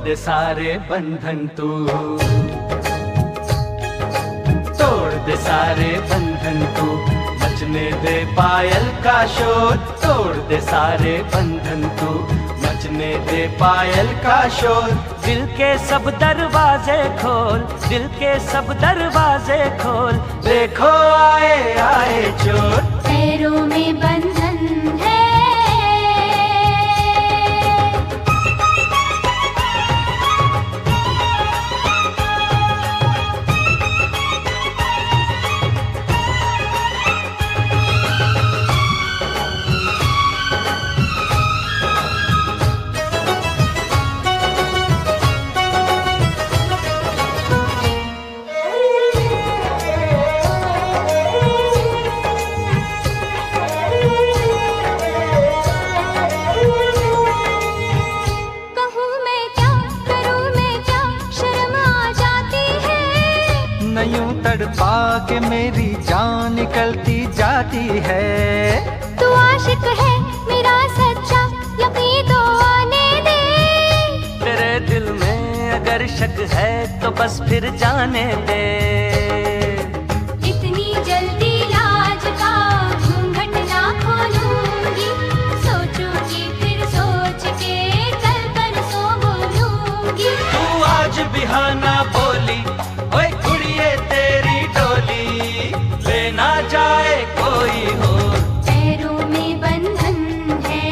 दे सारे बंधन तू, तोड़ दे सारे बंधन तू, मचने दे पायल का शोर। तोड़ दे सारे बंधन तू, मचने दे पायल का शोर। दिल के सब दरवाजे खोल, दिल के सब दरवाजे खोल, देखो आए आए चोर। पैरों में बंधन है, तड़पा के मेरी जान निकलती जाती है। तू आशिक है मेरा सच्चा, यकीन तो आने दे। तेरे दिल में अगर शक है तो बस फिर जाने दे। इतनी जल्दी लाज का घूंघट ना खोलूंगी, सोचूंगी फिर सोच के कल परसों बोलूंगी। तू आज बिहाना बोली, ओए कुड़िए तेरी डोली, लेना जाए कोई हो। पैरों में बंधन है,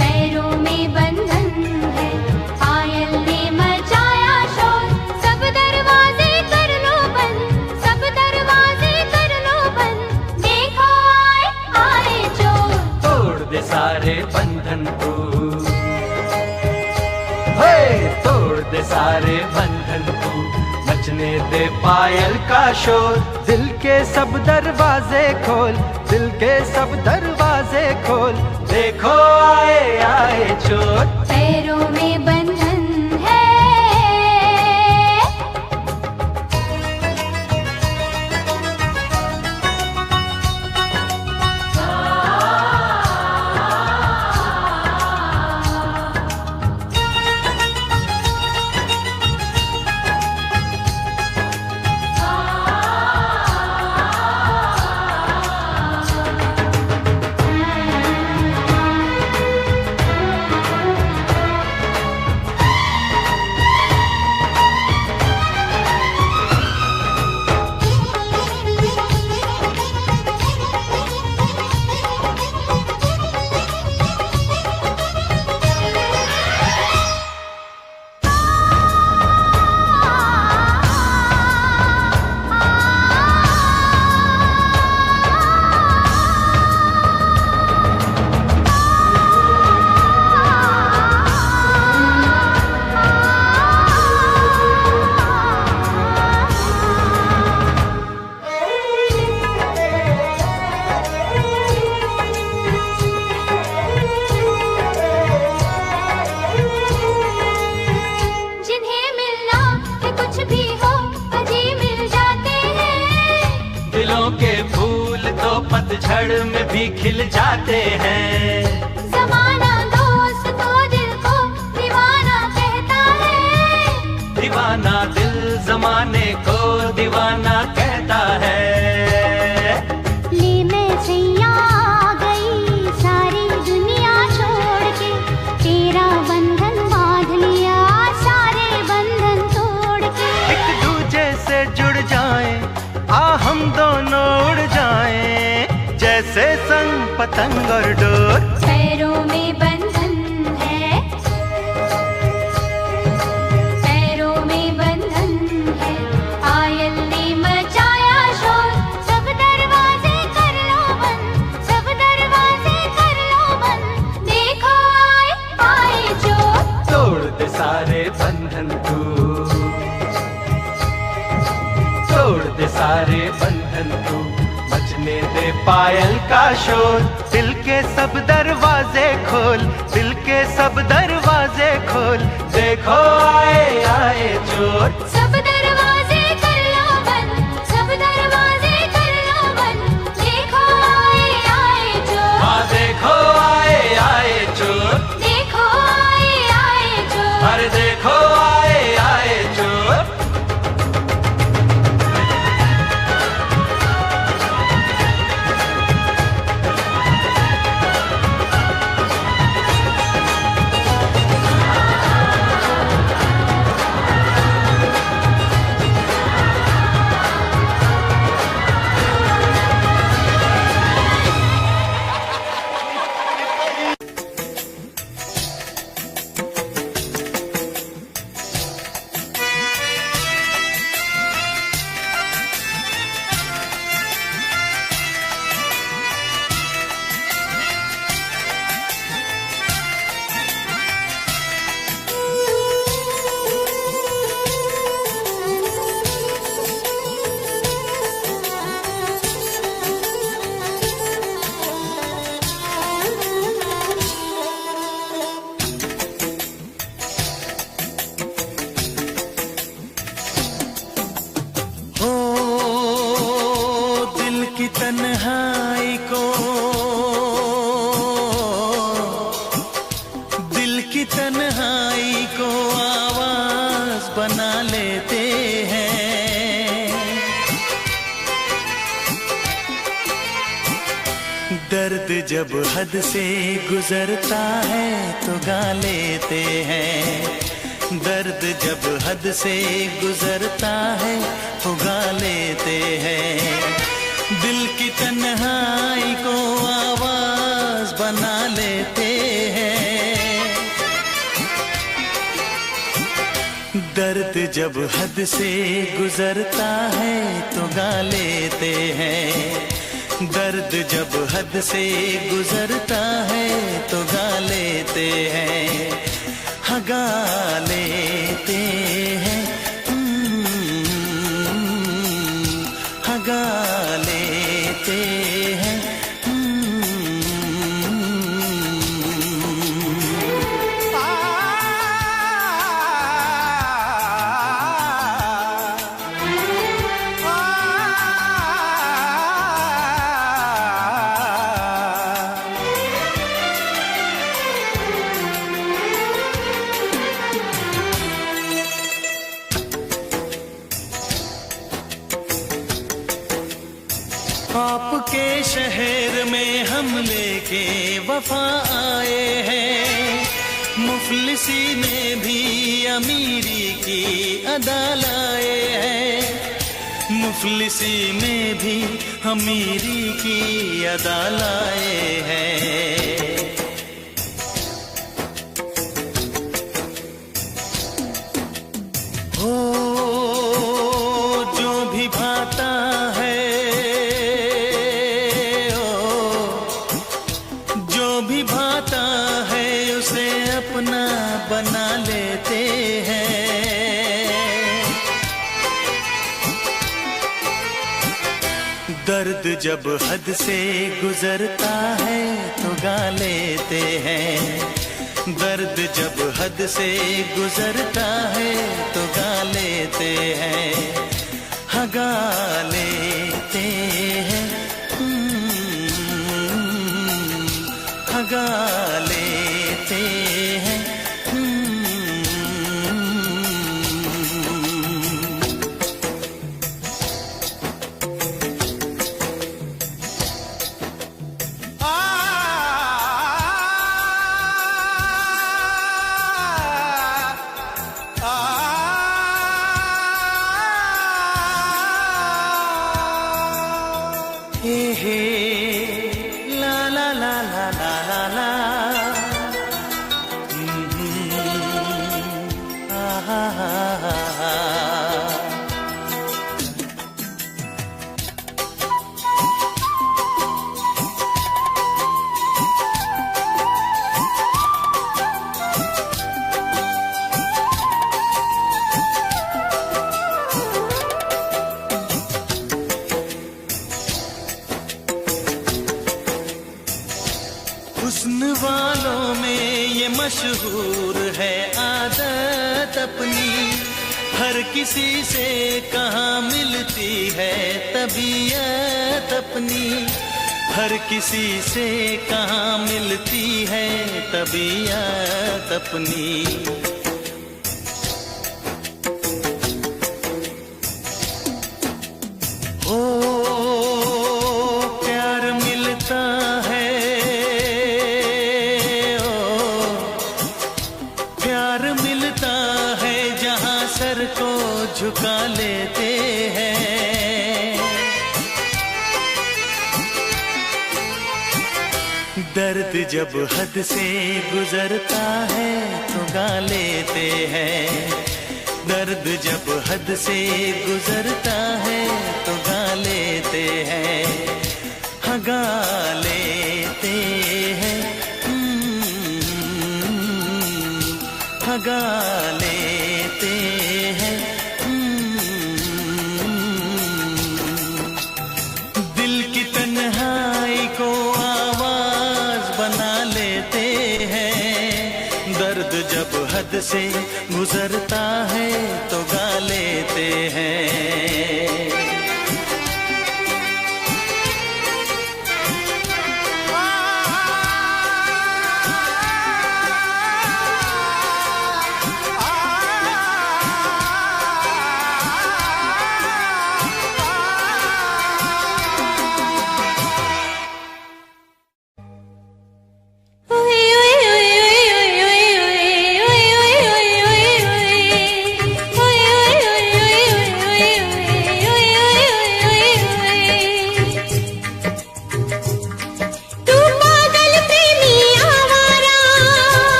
पैरों में बंधन है, पायल ने मचाया शोर। सब दरवाजे कर लो बंद, सब दरवाजे कर लो बंद, देखो आए आए चोर। तोड़ दे सारे बंधन तू, तोड़ दे सारे बंधन तू, मचने दे पायल का शोर। दिल के सब दरवाजे खोल, दिल के सब दरवाजे खोल, देखो आए आए चोर। पैरों में बंधन है, के फूल तो पतझड़ में भी खिल जाते हैं। ज़माना दोस्त तो दिल को दीवाना कहता है, दीवाना दिल ज़माने को दीवाना कहता है। ले मैं सैया आ गई सारी दुनिया छोड़ के, तेरा बंधन बांध लिया सारे बंधन तोड़ के। एक दूजे से जुड़ जाएं, आ हम दोनों उड़ जाएं, जैसे संग पतंग और डोर। पैरों में बंधन है, पैरों में बंधन है, पायल ने मचाया शोर। सब दरवाजे कर लो बंद, सब दरवाजे कर लो बंद, देखो आए आए चोर। तोड़ दे सारे बंधन तू, तोड़ दे सारे बंधन तू, मचने दे पायल का शोर। दिल के सब दरवाजे खोल, दिल के सब दरवाजे खोल, देखो आए आए चोर। सब दरवाजे कर लो बंद, सब दरवाजे कर लो बंद, देखो आए आए चोर। हाँ देखो आए आए चोर, देखो आए की तन्हाई को, दिल की तन्हाई को आवाज बना लेते हैं। दर्द जब हद से गुजरता है तो गा लेते हैं। दर्द जब हद से गुजरता है तो गा लेते हैं। दिल की तन्हाई को आवाज बना लेते हैं। दर्द जब हद से गुजरता है तो गा लेते हैं। दर्द जब हद से गुजरता है तो गा लेते हैं। हाँ गा लेते हैं, हाँ गा लेते हैं। आपके शहर में हम लेके वफा आए हैं। मुफलिसी में भी अमीरी की अदा लाए हैं। मुफलिसी में भी अमीरी की अदा लाए हैं। हो जो भी भाता है, भाता है उसे अपना बना लेते हैं। दर्द जब हद से गुजरता है तो गा लेते हैं। दर्द जब हद से गुजरता है तो गा लेते हैं। हाँ गा लेते हैं, गा लेते हैं। हे हे ला ला ला ला ला ला ला। हुस्न वालों में ये मशहूर है आदत अपनी। हर किसी से कहाँ मिलती है तबीयत अपनी। हर किसी से कहाँ मिलती है तबीयत अपनी। ओ प्यार मिलता है, सर को झुका लेते हैं। दर्द जब हद से गुजरता है तो गा लेते हैं। दर्द जब हद से गुजरता है तो गा लेते हैं। हाँ गा लेते हैं, हाँ गा लेते हैं। दिल की तन्हाई को आवाज बना लेते हैं। दर्द जब हद से गुजरता है तो गा लेते हैं।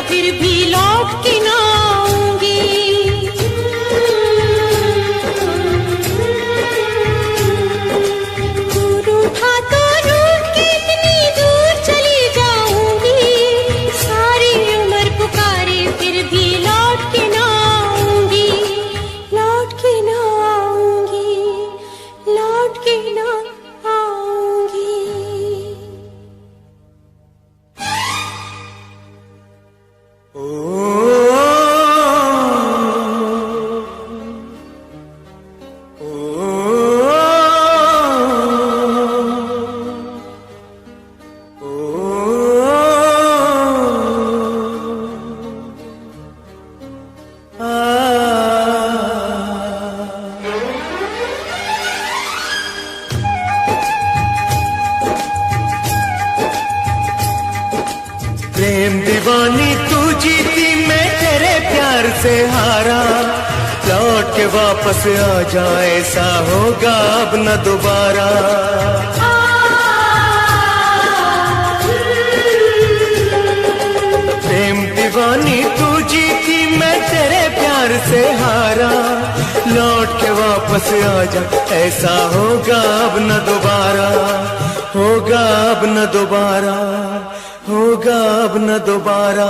फिर भी लौट के ना आऊंगी। दूर उठा तो रूठ के इतनी दूर चली जाऊंगी। सारी उम्र पुकारे फिर भी लौट के ना आऊंगी। लौट के ना आऊंगी, लौट के ना आऊंगी। प्रेम दीवानी तू जीती, मैं तेरे प्यार से हारा। लौट के वापस आ जाए, ऐसा होगा अब न दोबारा। प्रेम दीवानी तू जीती, मैं तेरे प्यार से हारा। लौट के वापस आ जा, ऐसा होगा अब न दोबारा। होगा अब न दोबारा, होगा अब न दोबारा।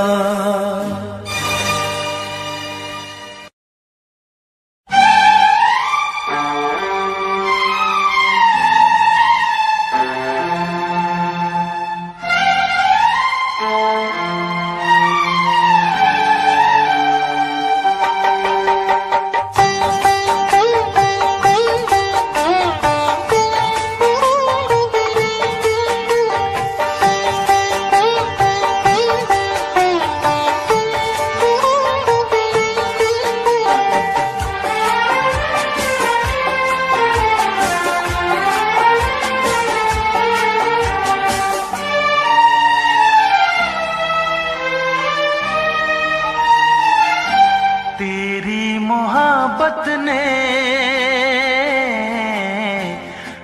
मोहब्बत ने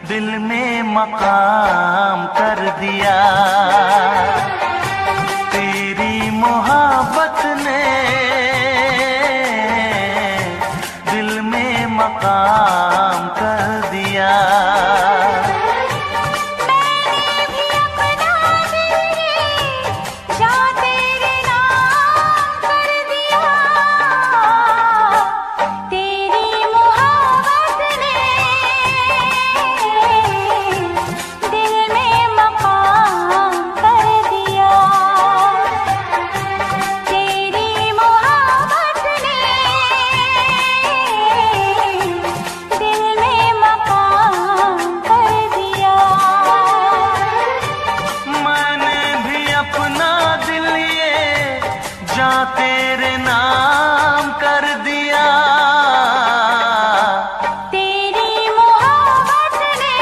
दिल में मकाम कर दिया। तेरी मोहब्बत ने दिल में मकाम कर दिया। तेरे नाम कर दिया। तेरी मोहब्बत ने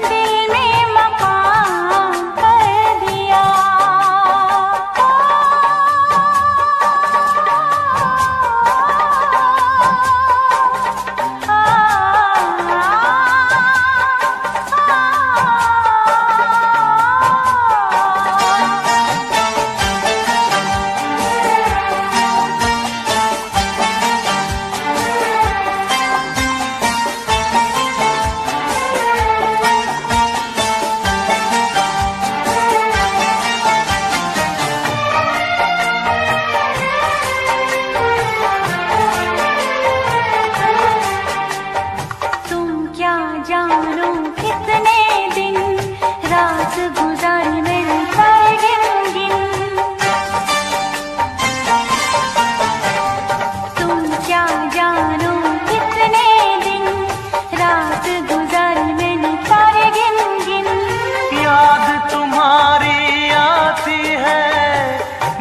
दिल में मकाम कर दिया। जानो कितने दिन रात गुजारी मेरी गिन गिन। तुम क्या जानो कितने दिन रात गुजारी मैंने तारे गिन गिन। याद तुम्हारी आती है,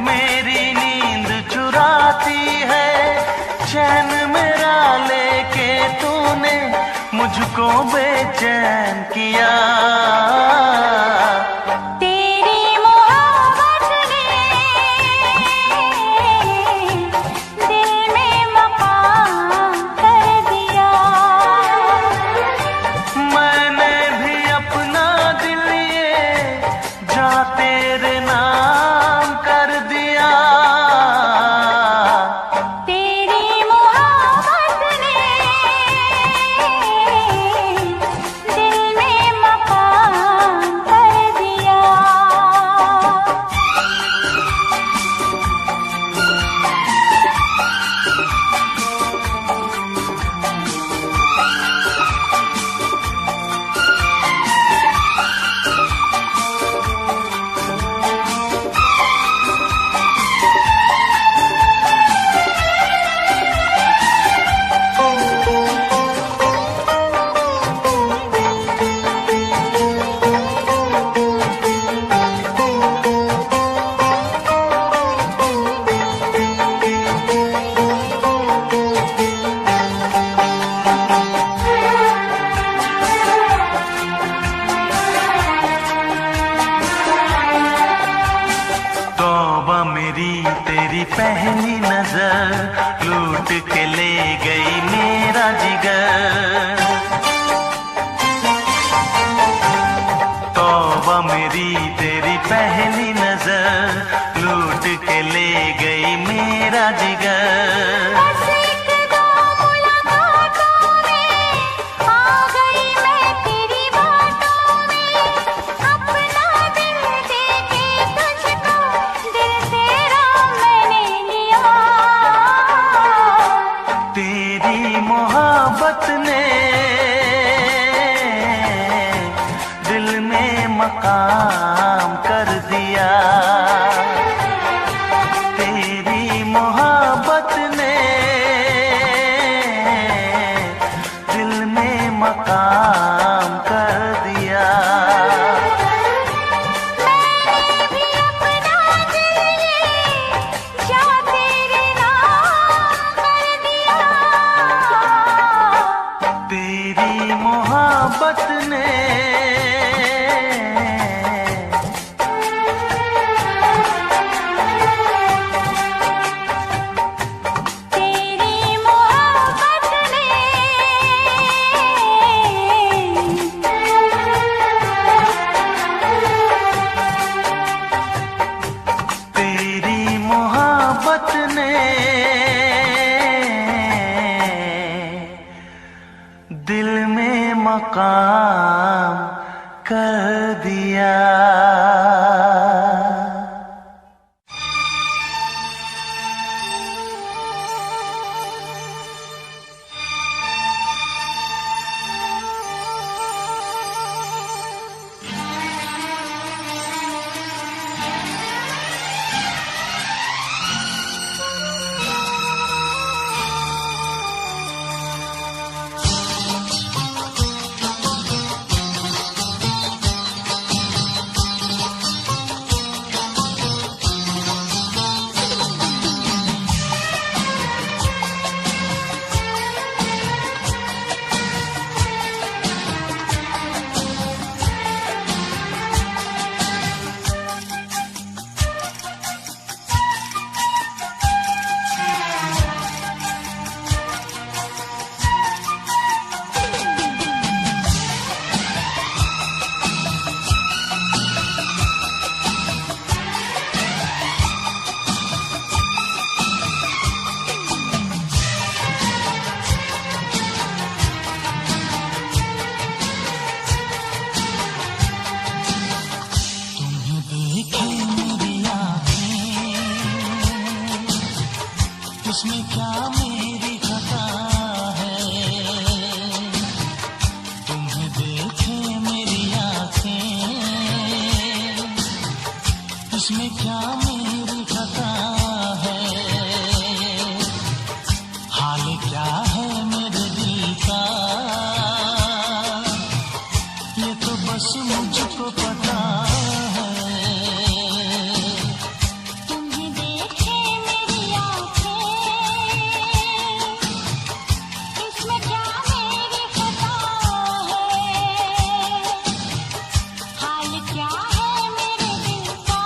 मेरी नींद चुराती है। चैन मेरा लेके तूने मुझको बेचैन किया। तेरी मोहब्बत ने दिल में मकाम कर दिया। मैंने भी अपना दिल ये जा तेरे नाम तेरी पहली नजर लूट के ले गई मेरा जिगर। तौबा मेरी तेरी पहली नजर लूट के ले गई मेरा जिगर। बस एक दो मुलाकातों में आ गई मैं तेरी बातों में, अपना दिल दे के तुझको दिल तेरा मैंने लिया। तेरी मोहब्बत ने दिल में मकाम कर दिया। तेरी मोहब्बत ने दिल में मकाम कर दिया। मैंने भी अपना दिल ये जा तेरे नाम कर दिया। तेरी मोहब्बत ने तेरी मोहब्बत ने तेरी मोहब्बत ने दिल में मकाम कर दिया। उसमें क्या मेरी खता है, तुम्हें देखे मेरी आँखें, उसमें क्या मेरी खता है, हाल क्या है मेरे दिल का, ये तो बस मुझको पता है। तुम्हें देखे मेरी आँखें, इसमें क्या मेरी खता है, हाल क्या है मेरे दिल का,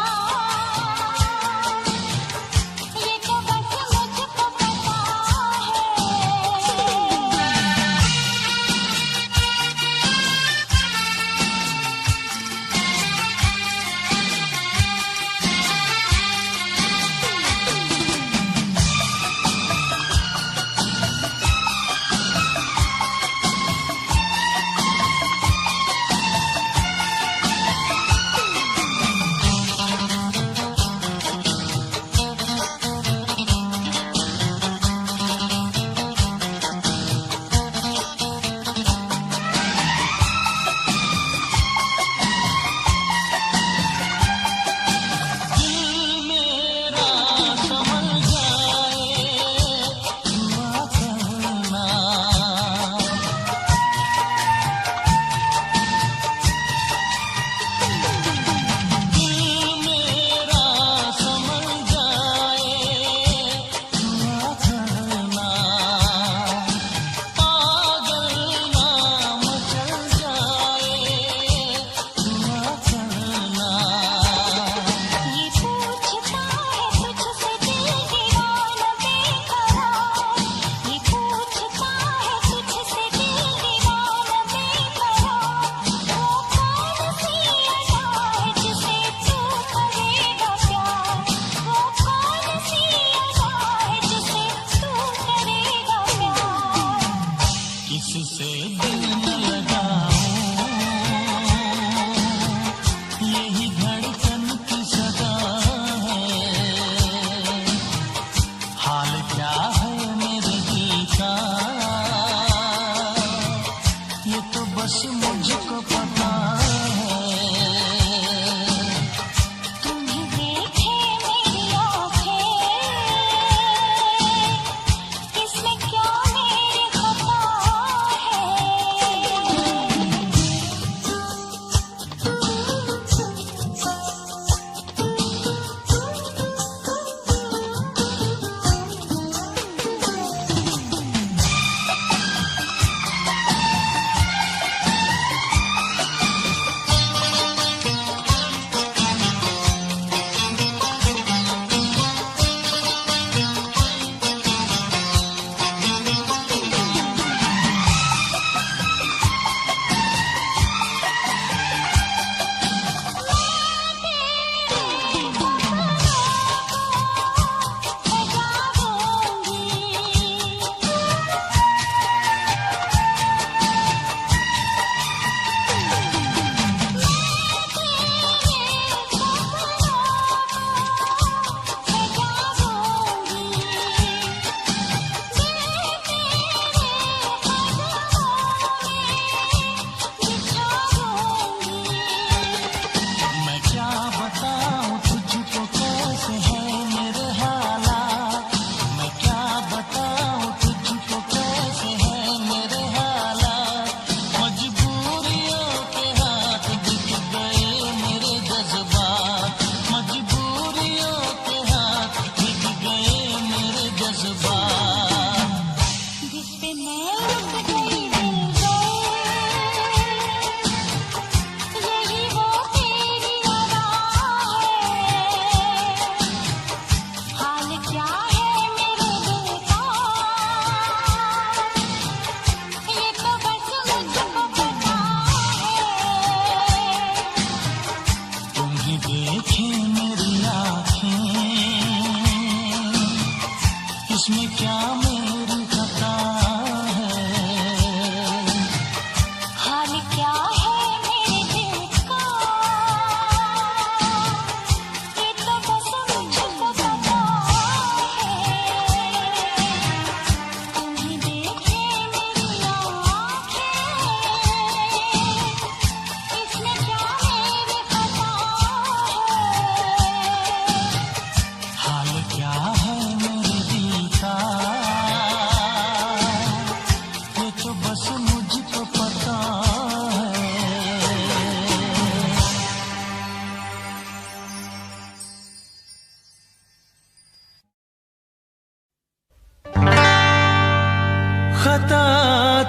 खता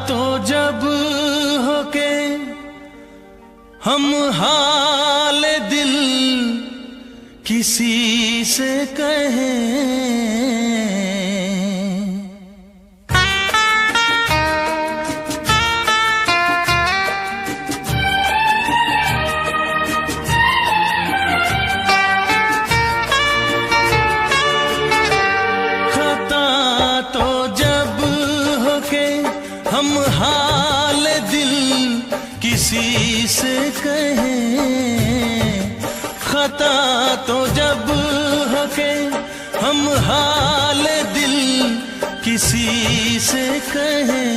तो जब हो के हम हाल दिल किसी से कहें, हम हाल दिल किसी से कहें। खता तो जब हो के हम हाल दिल किसी से कहें,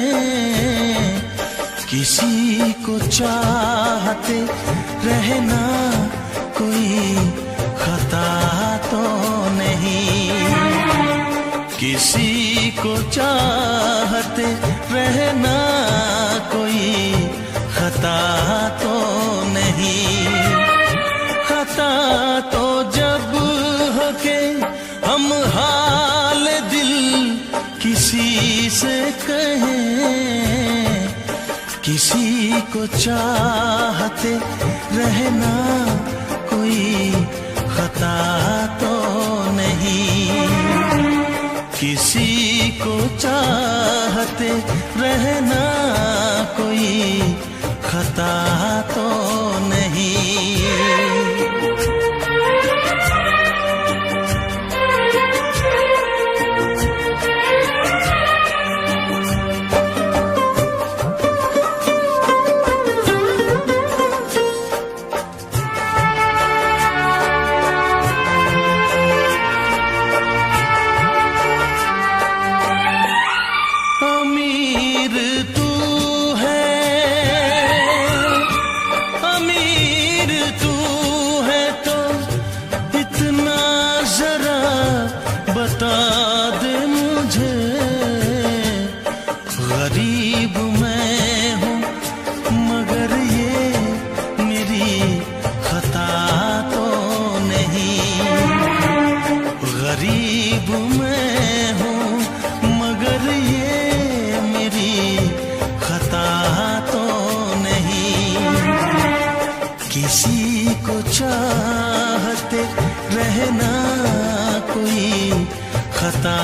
किसी को चाहते रहना कोई खता तो नहीं, किसी को चाहते रहना कोई खता तो नहीं। खता तो जब हो के हम हाल दिल किसी से कहें, किसी को चाहते रहना कोई खता तो नहीं, किसी को चाहते रहना कोई खता तो नहीं। बता दे मुझे, गरीब मैं हूँ मगर ये मेरी खता तो नहीं। गरीब मैं हूँ मगर ये मेरी खता तो नहीं, किसी को चाहते रहना कोई खता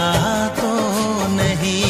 तो नहीं।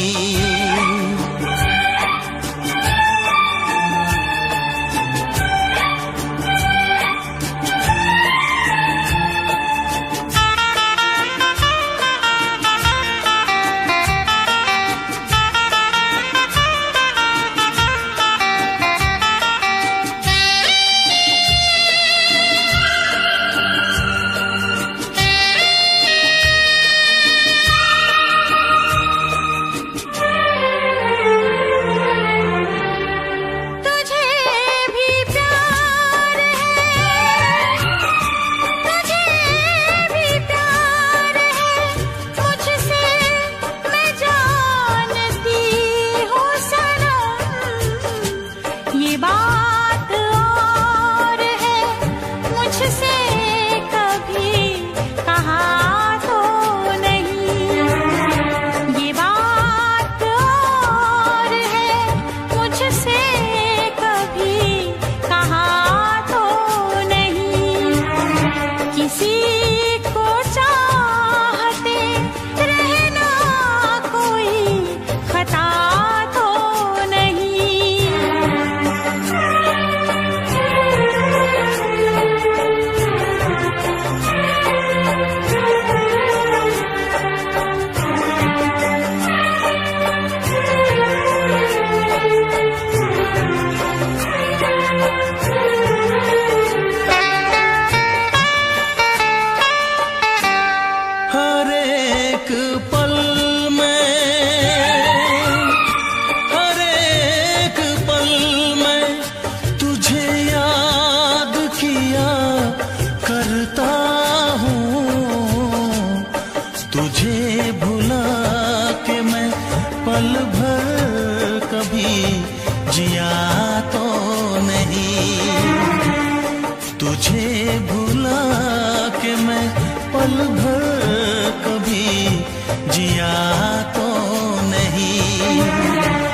पल भर कभी जिया तो नहीं, तुझे भुला के मैं पल भर कभी जिया तो नहीं।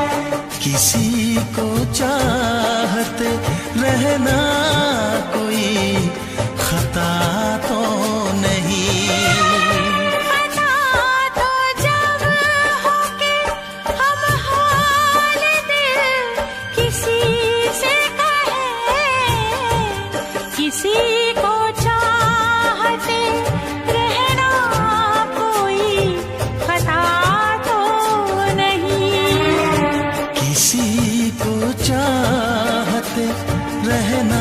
रहना कोई खता तो नहीं। खता तो जब हो के हम हाल दिल किसी से कहे, किसी को चाहते रहना कोई खता तो नहीं। किसी को चाहते रहना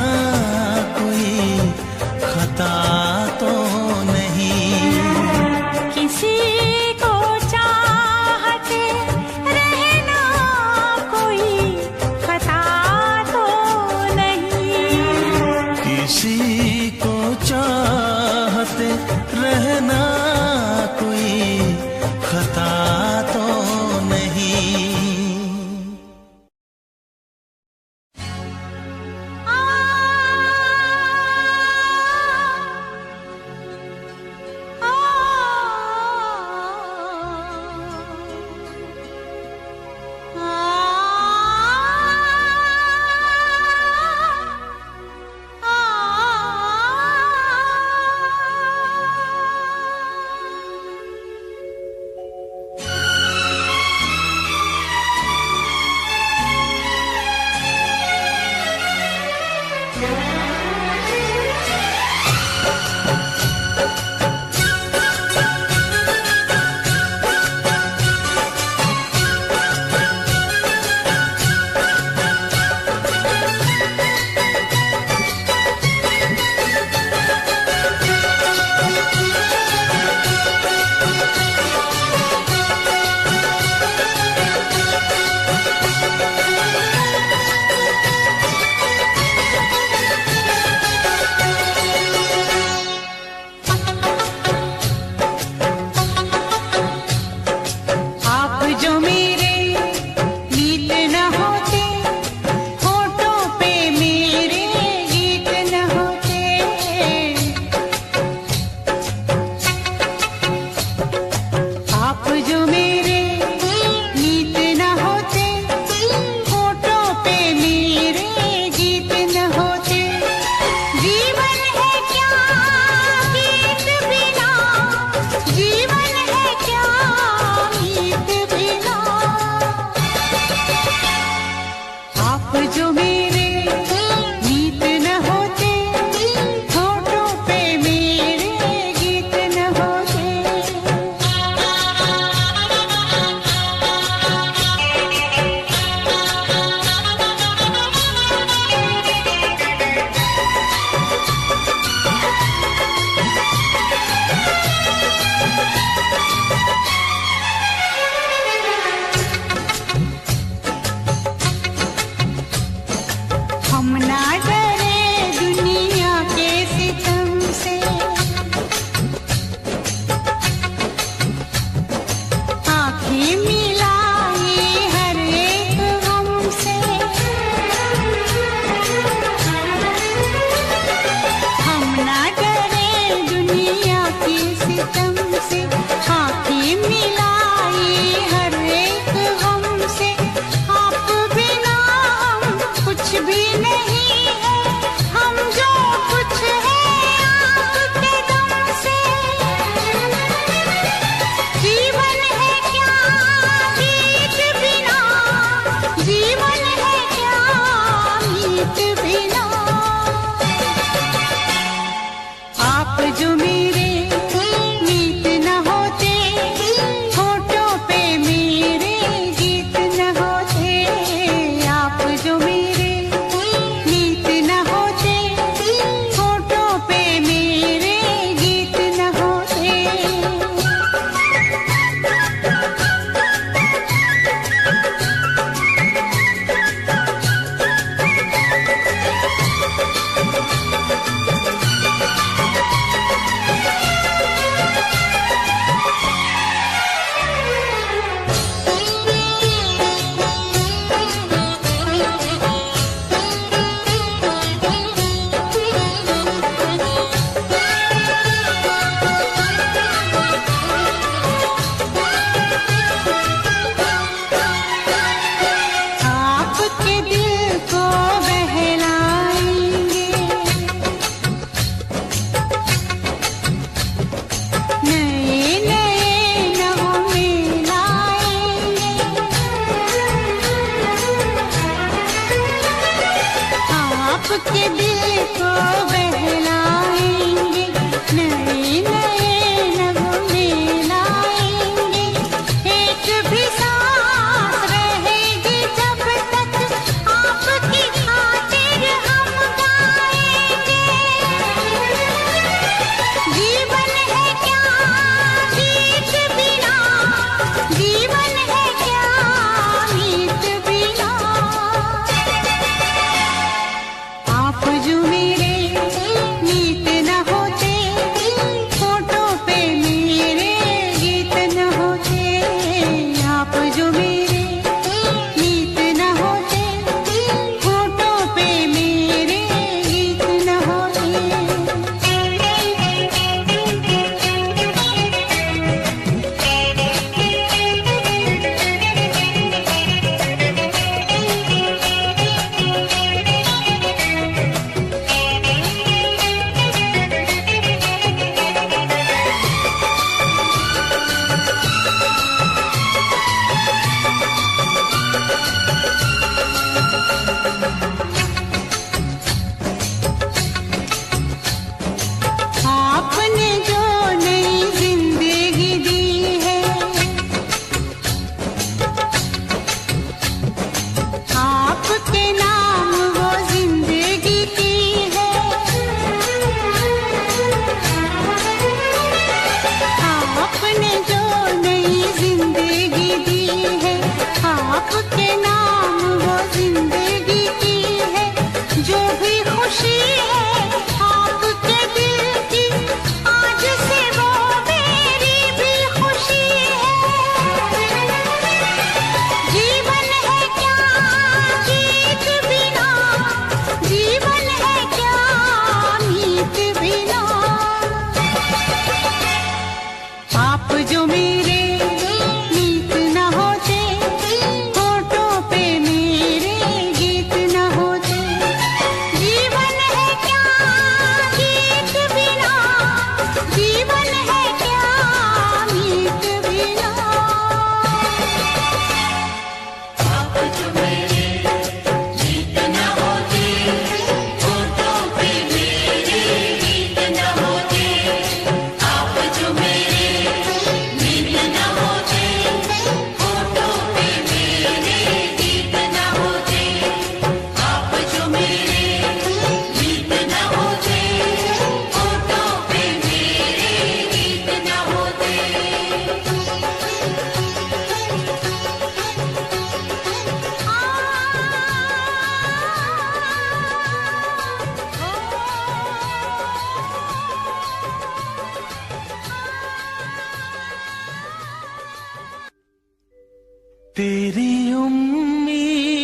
तेरी उम्मीद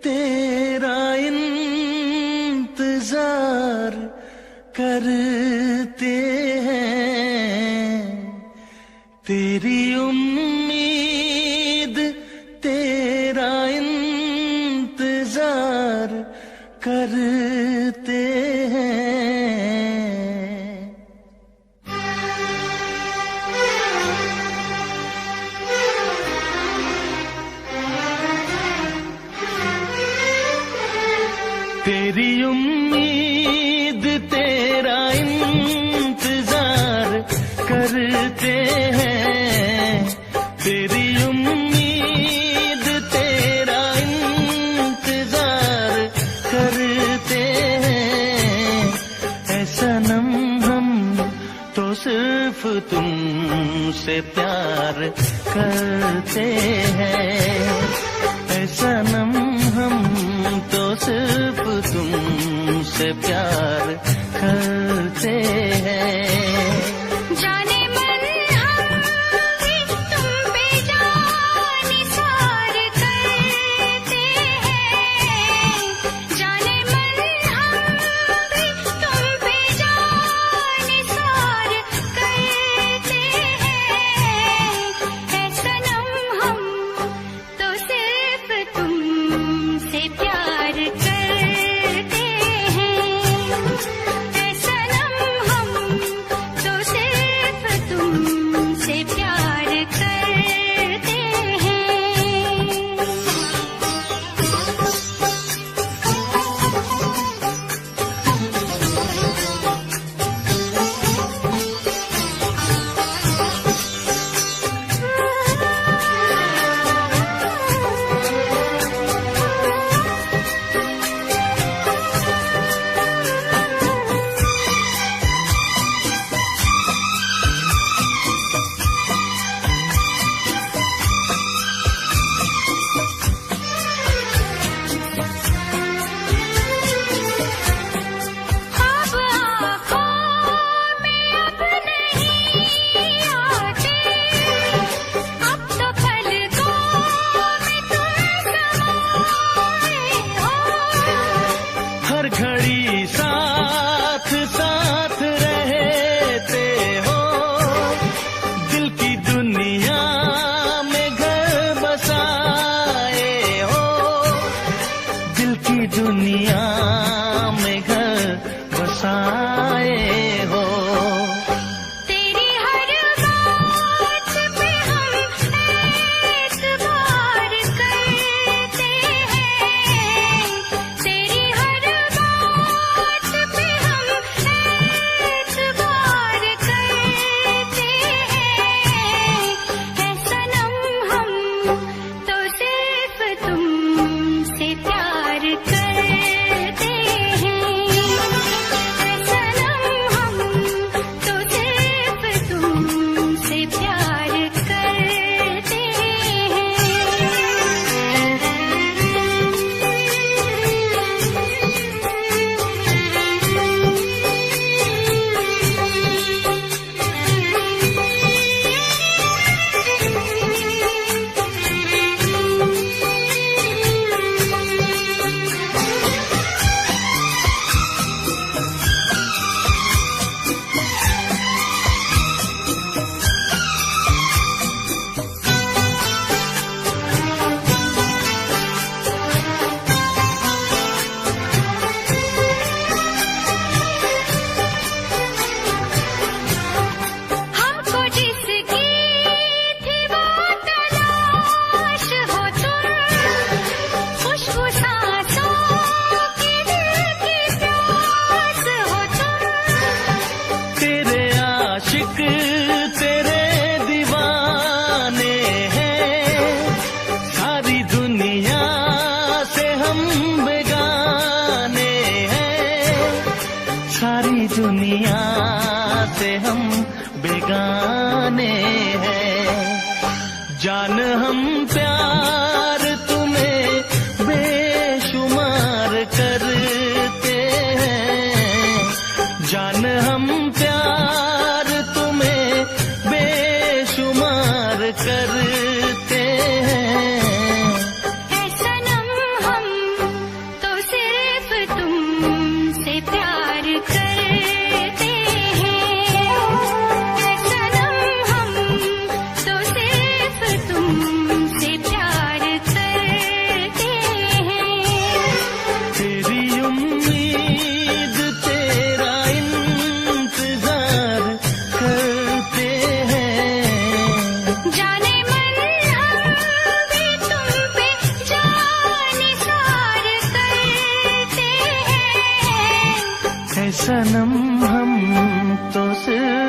तेरा इंतजार करते हैं, तेरी उम्मीद तेरा इंतजार करते हैं। तेरी उम्मीद तेरा इंतजार करते हैं, तेरी उम्मीद तेरा इंतजार करते हैं। ऐ सनम हम तो सिर्फ तुमसे प्यार करते हैं, ऐ सनम हम तो सिर्फ तुमसे प्यार करते हैं। जाने मन हम भी तुम पे जान निसार करते हैं, जाने मन हम भी तुम पे जान निसार करते हैं। ऐ सनम हम तो सिर्फ तुमसे प्यार करते हैं, ऐ सनम हम तो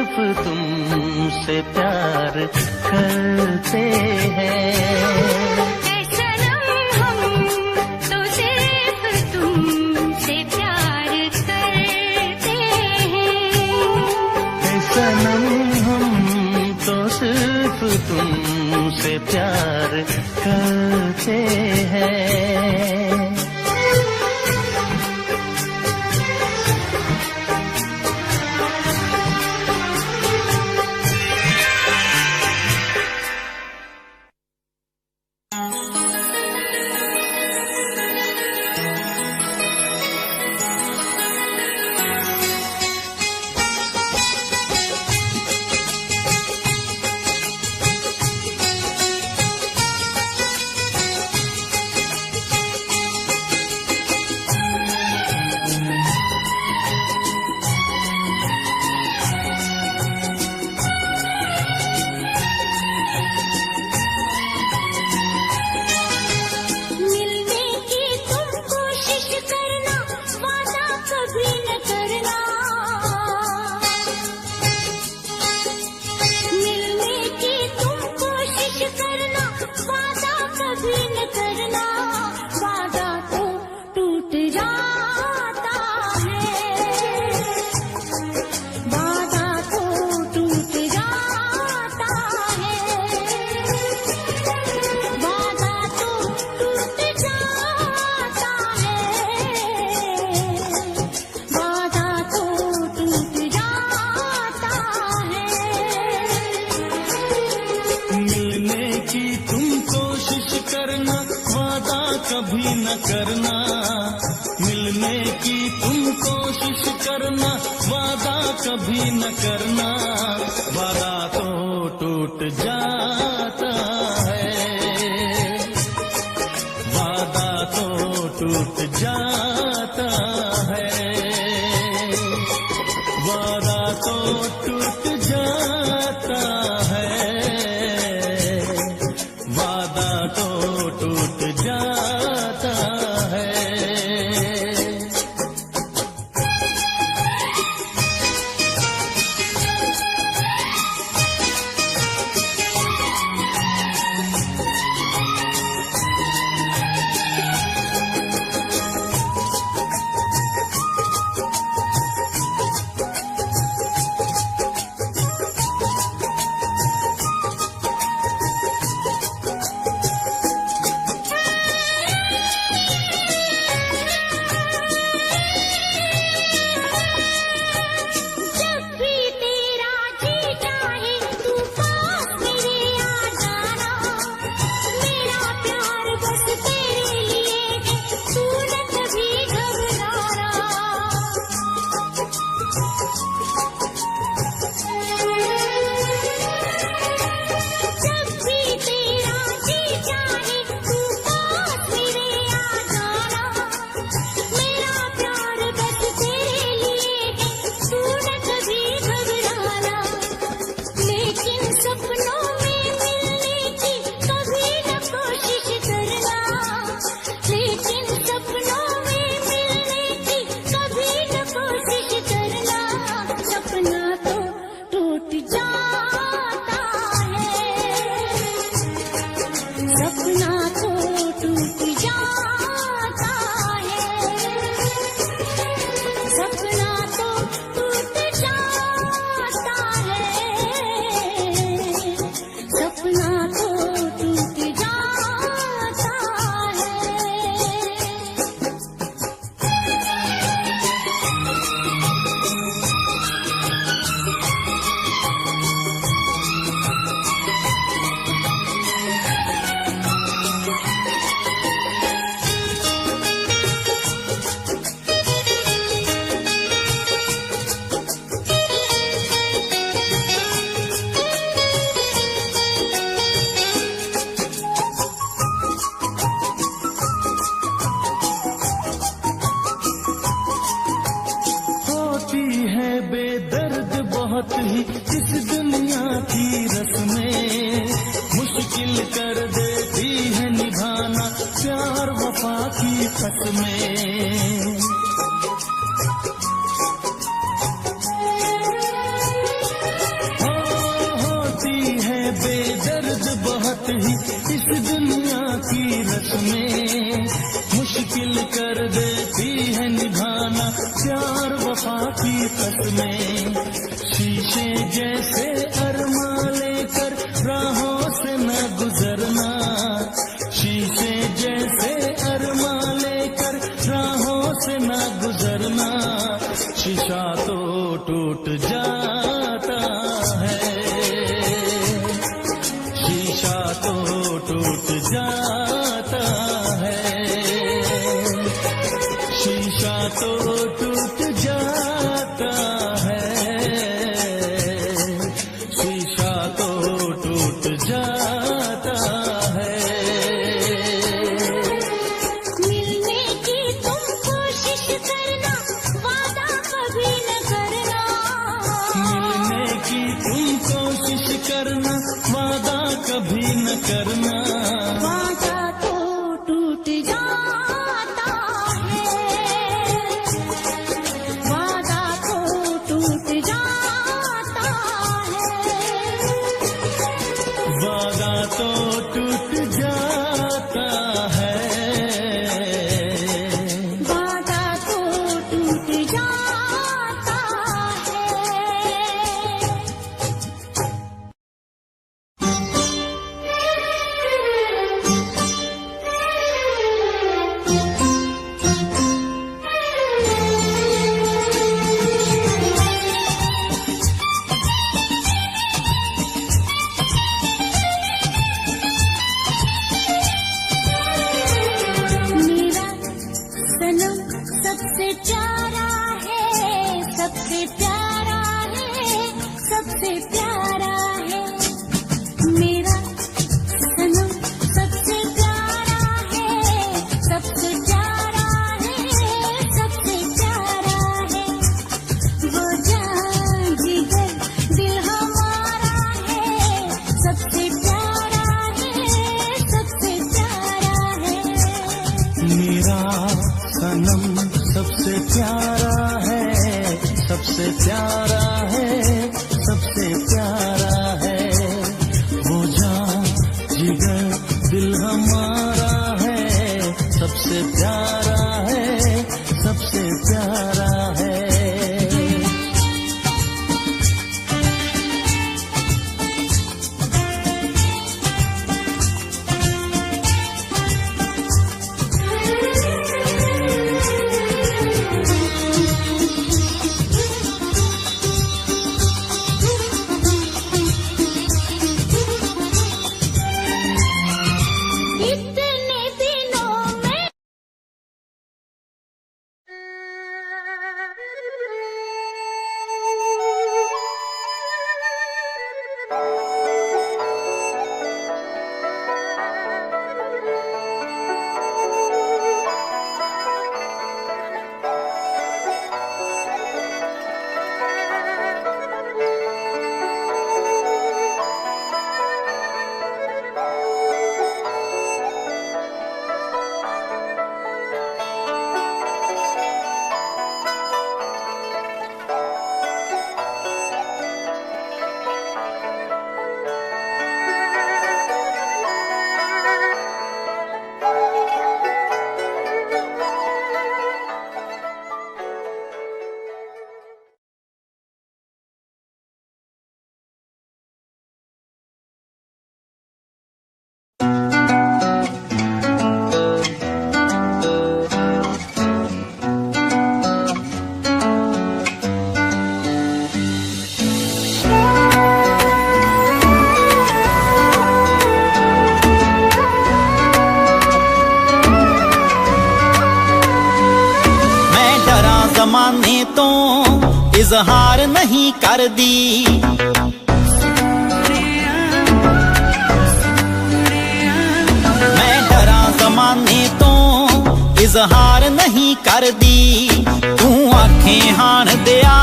सिर्फ तुमसे प्यार करते हैं। सनम हम तो सिर्फ तुमसे प्यार करते हैं। कभी न करना, मिलने की तुम कोशिश करना, वादा कभी न करना, वादा तो टूट जाता है, वादा तो टूट जाता है, वादा तो टूट जाता है, वादा तो टूट जाता है। बेदर्द बहुत ही इस दुनिया की रस्में, मुश्किल कर देती है निभाना प्यार वफा की कसमें। ही इस दुनिया की रस्में मुश्किल कर देती है निभाना प्यार वफा की कसमें। शीशे जैसे अरमा लेकर राहों से न गुजरना, शीशे जैसे अरमा लेकर राहों से न गुजरना। शीशा तो टूट जाता है, शीशा तो टूट जाता है, शीशा तो टूट जाता है, शीशा तो टूट जाता है। मिलने की तुम कोशिश करना, वादा कभी न करना। मिलने की तुम कोशिश करना, वादा कभी न करना। वादा तो टूट जाता है, वादा तो टूट जाता है, वादा तो टूट जाता है, वादा तो टूट जाता मेरा सनम सबसे प्यारा है, सबसे प्यारा है, सबसे प्यारा है। मेरा सनम सबसे प्यारा है, सबसे प्यारा है, सबसे प्यारा है। वो जान जिगर दिल हमारा है, सबसे प्यारा है, सबसे प्यारा है। मेरा सनम सबसे प्यारा है, सबसे प्यारा है, सबसे प्यारा है। वो जान जिगर दिल हमारा है, सबसे प्यारा है, सबसे प्यारा है। इतने दिनों में जमाने तो इजहार नहीं कर दी, मैं डरा जमाने तो इजहार नहीं कर दी। तू आंखें हाण दिया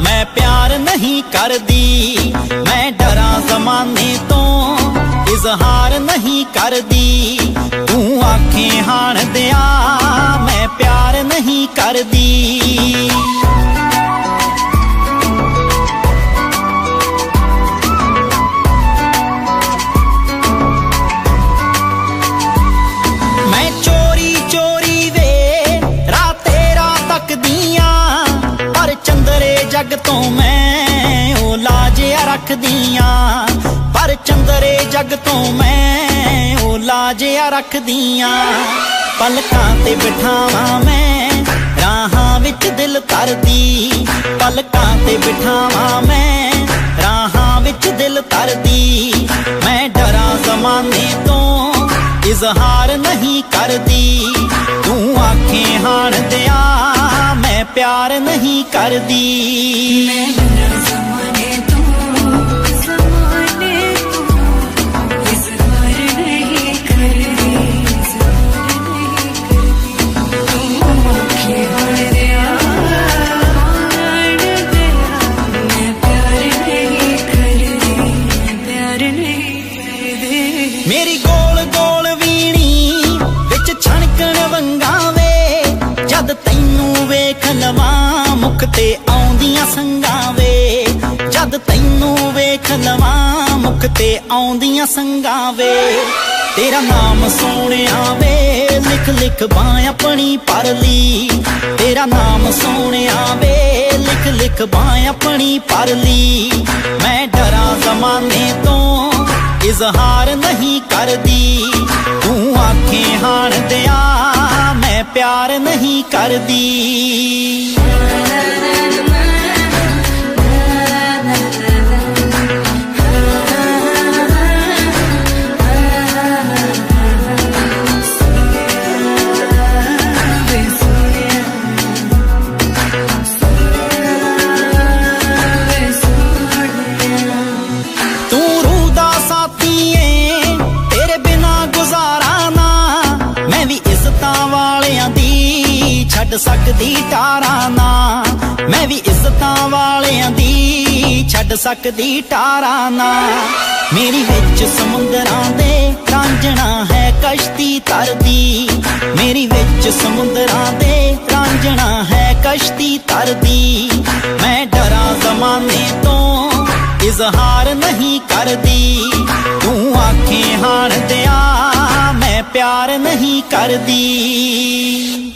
मैं प्यार नहीं कर दी, मैं डरा जमाने तो इजहार नहीं कर दी। तू आंखें हाण दिया मैं प्यार नहीं कर दी। ਰੱਖਦੀਆਂ ਪਰ ਚੰਦਰੇ ਜਗ ਤੋਂ ਮੈਂ ਉਹ ਲਾਜਿਆ ਰੱਖਦੀਆਂ ਪਲਕਾਂ ਤੇ ਬਿਠਾਵਾਂ ਮੈਂ ਰਾਹਾਂ ਵਿੱਚ ਦਿਲ ਤਰਦੀ ਪਲਕਾਂ ਤੇ ਬਿਠਾਵਾਂ ਮੈਂ ਰਾਹਾਂ ਵਿੱਚ ਦਿਲ ਤਰਦੀ ਮੈਂ ਡਰਾਂ ਜ਼ਮਾਨੇ ਤੋਂ ਇਜ਼ਹਾਰ ਨਹੀਂ ਕਰਦੀ ਤੂੰ ਆਖੇ ਹਾਣ ਦਿਆ ਮੈਂ ਪਿਆਰ ਨਹੀਂ ਕਰਦੀ मैं डरा ज़माने तो इज़हार नहीं करती इज़हार नहीं करती तू आँखें हार दिया मैं प्यार नहीं करती प्यार नहीं करती ਮੇਰੀ ਗੋਲ ਗੋਲ ਵੀਣੀ ਵਿੱਚ ਛਣਕਣ ਵੰਗਾਂ ਵੇ ਜਦ ਤੈਨੂੰ ਵੇਖ ਲਵਾਂ ਮੁਖ ਤੇ ਆਉਂਦੀਆਂ ਸੰਗਾਂ ਵੇ ਜਦ ਤੈਨੂੰ ਵੇਖ ਲਵਾਂ ਮੁਖ ਤੇ ਆਉਂਦੀਆਂ ਸੰਗਾਂ ਵੇ ਤੇਰਾ ਨਾਮ ਸੋਹਣਿਆ ਵੇ ਲਿਖ ਲਿਖ ਬਾਂ ਆਪਣੀ ਪਰ ਲਈ ਤੇਰਾ ਨਾਮ ਸੋਹਣਿਆ ਵੇ ਲਿਖ ਲਿਖ ਬਾਂ ਆਪਣੀ ਪਰ ਲਈ ਮੈਂ ਡਰਾਂ ਜ਼ਮਾਨੇ ਤੋਂ ਇਜ਼ਹਾਰ ਨਹੀਂ ਕਰਦੀ ਤੂੰ ਆਖੇ ਹਾਣ ਦਿਆ ਮੈਂ ਪਿਆਰ ਨਹੀਂ ਕਰਦੀ ਛੱਡ ਸਕਦੀ ਟਾਰਾਂ ਨਾ ਮੈਂ ਵੀ ਇੱਜ਼ਤਾਂ ਵਾਲਿਆਂ ਦੀ ਛੱਡ ਸਕਦੀ ਟਾਰਾਂ ਨਾ ਮੇਰੀ ਵਿੱਚ ਸਮੁੰਦਰਾਂ ਦੇ ਰਾਂਝਣਾ ਹੈ ਕਸ਼ਤੀ ਤਰਦੀ ਮੇਰੀ ਵਿੱਚ ਸਮੁੰਦਰਾਂ ਦੇ ਰਾਂਝਣਾ ਹੈ ਕਸ਼ਤੀ ਤਰਦੀ ਮੈਂ ਡਰਾਂ ਜ਼ਮਾਨੇ ਤੋਂ ਇਜ਼ਹਾਰ ਨਹੀਂ ਕਰਦੀ ਤੂੰ ਆਖੇ ਹਾਣ ਦਿਆ ਮੈਂ ਪਿਆਰ ਨਹੀਂ ਕਰਦੀ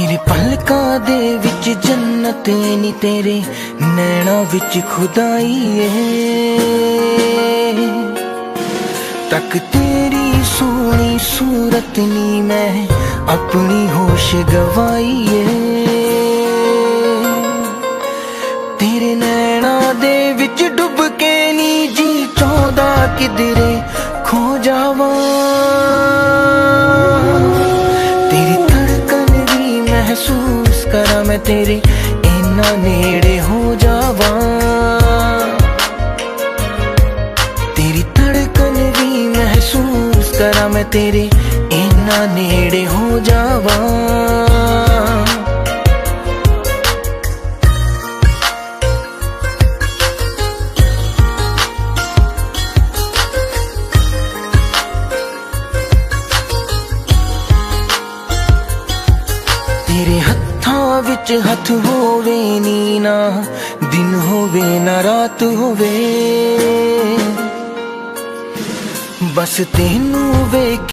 तेरे पलकां दे विच जन्नत नी, तेरे नैना विच खुदाई है। तक तेरी सोहनी सूरत नी, मैं अपनी होश गवाई है। तेरे नैना दे विच डुब के नी जी चाहदा किधरे खो जावा। तेरी धड़कन भी महसूस करा मैं, तेरे इन्ना नेड़े हो जावा। तेरी धड़कन भी महसूस करा मैं, तेरे इन्ना नेड़े हो जावा। तेरे हत्थां विच हथ होवे नी, ना दिन होवे ना रात होवे, बस तेनू वेख